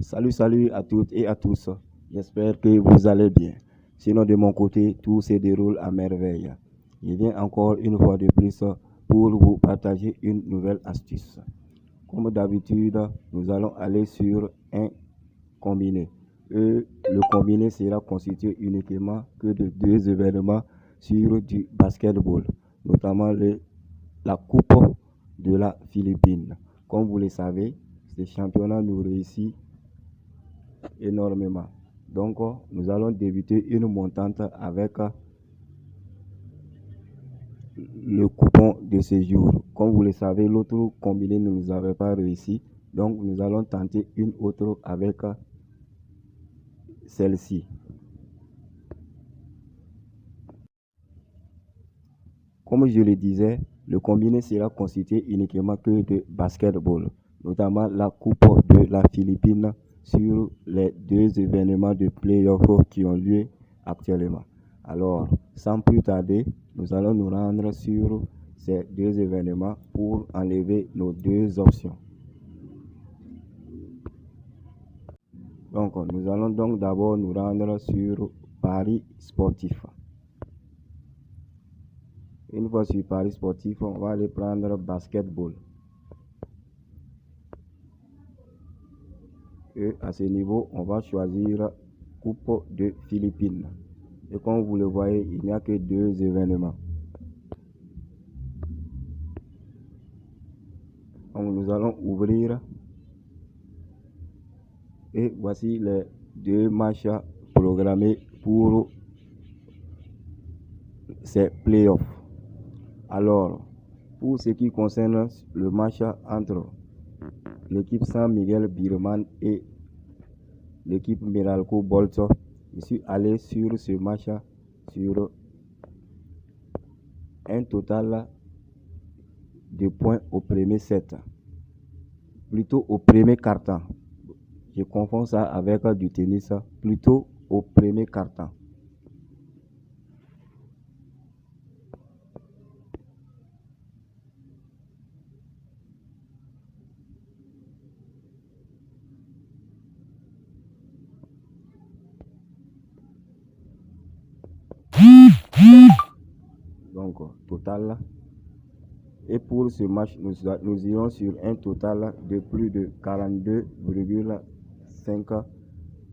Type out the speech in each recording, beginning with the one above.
Salut à toutes et à tous. J'espère que vous allez bien. Sinon, de mon côté, tout se déroule à merveille. Je viens encore une fois de plus pour vous partager une nouvelle astuce. Comme d'habitude, nous allons aller sur un combiné. Et le combiné sera constitué uniquement que de deux événements sur du basketball, notamment la Coupe de la Philippine. Comme vous le savez, ce championnat nous réussit énormément. Donc, nous allons débuter une montante avec le coupon de séjour. Comme vous le savez, l'autre combiné ne nous avait pas réussi. Donc, nous allons tenter une autre avec celle-ci. Comme je le disais, le combiné sera constitué uniquement que de basketball, notamment la Coupe de la Philippine sur les deux événements de play-off qui ont lieu actuellement. Alors, sans plus tarder, nous allons nous rendre sur ces deux événements pour enlever nos deux options. Donc, nous allons donc d'abord nous rendre sur Paris sportif. Une fois sur Paris sportif, on va aller prendre basketball. Et à ce niveau, on va choisir Coupe de Philippines. Et comme vous le voyez, il n'y a que deux événements. Donc nous allons ouvrir. Et voici les deux matchs programmés pour ces playoffs. Alors, pour ce qui concerne le match entre l'équipe San Miguel Birman et l'équipe Meralco Bolton, je suis allé sur ce match sur un total de points au premier set, plutôt au premier quart-temps. Je confonds ça avec du tennis, plutôt au premier quart-temps. Donc, total. Et pour ce match, nous irons sur un total de plus de 42,5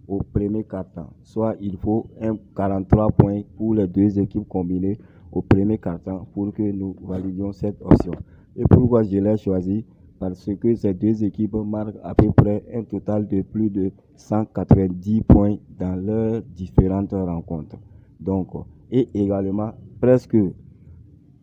au premier quart-temps. Soit il faut 43 points pour les deux équipes combinées au premier quart-temps pour que nous validions cette option. Et pourquoi je l'ai choisi? Parce que ces deux équipes marquent à peu près un total de plus de 190 points dans leurs différentes rencontres. Donc, et également presque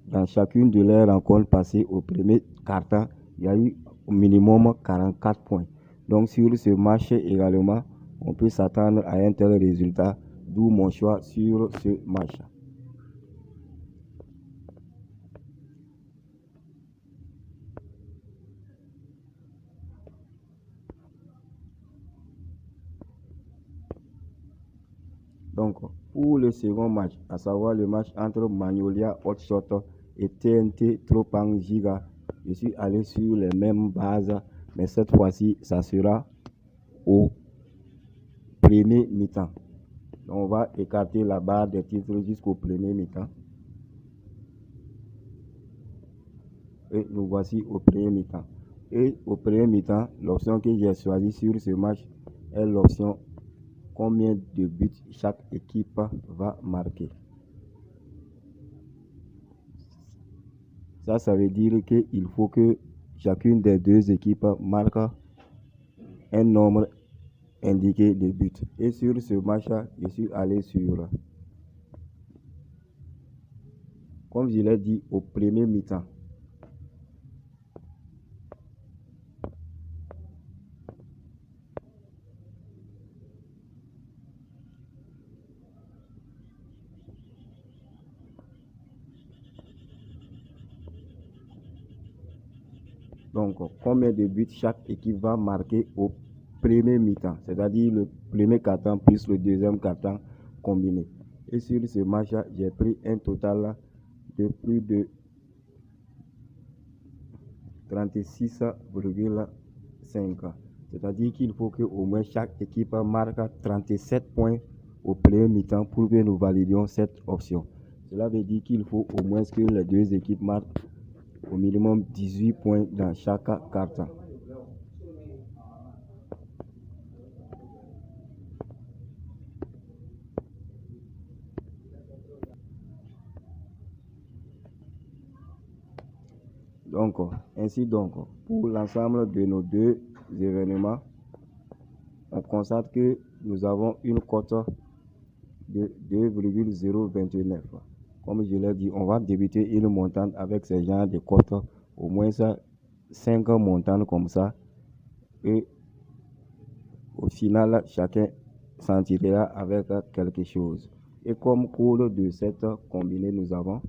dans chacune de leurs rencontres passées au premier quart-temps, il y a eu au minimum 44 points. Donc sur ce match également, on peut s'attendre à un tel résultat, d'où mon choix sur ce match. Donc pour le second match, à savoir le match entre Magnolia Hotshot et TNT Tropang Giga, je suis allé sur les mêmes bases, mais cette fois-ci, ça sera au premier mi-temps. On va écarter la barre des titres jusqu'au premier mi-temps. Et nous voici au premier mi-temps. Et au premier mi-temps, l'option que j'ai choisie sur ce match est l'option combien de buts chaque équipe va marquer. Ça veut dire qu'il faut que chacune des deux équipes marque un nombre indiqué de buts. Et sur ce match, je suis allé sur, comme je l'ai dit, au premier mi-temps. Donc, combien de buts chaque équipe va marquer au premier mi-temps, c'est-à-dire le premier quart-temps plus le deuxième quart-temps combiné. Et sur ce match, j'ai pris un total de plus de 36,5. C'est-à-dire qu'il faut qu'au moins chaque équipe marque 37 points au premier mi-temps pour que nous validions cette option. Cela veut dire qu'il faut au moins que les deux équipes marquent au minimum 18 points dans chaque quart-temps. Ainsi donc, pour l'ensemble de nos deux événements, on constate que nous avons une cote de 2,029. Comme je l'ai dit, on va débuter une montante avec ce genre de cotes, au moins 5 montantes comme ça. Et au final, chacun s'en tirera avec quelque chose. Et comme cours de cette combinée, nous avons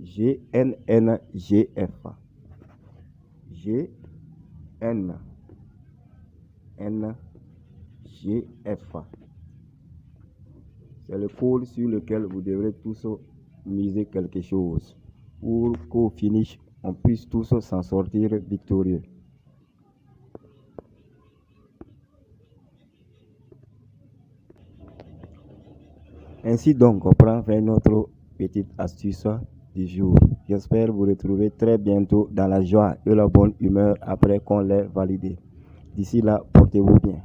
GNNGF. GNNGF. C'est le code sur lequel vous devrez tous miser quelque chose pour qu'au finish, on puisse tous s'en sortir victorieux. Ainsi donc, on prend fin notre petite astuce du jour. J'espère vous retrouver très bientôt dans la joie et la bonne humeur après qu'on l'ait validé. D'ici là, portez-vous bien.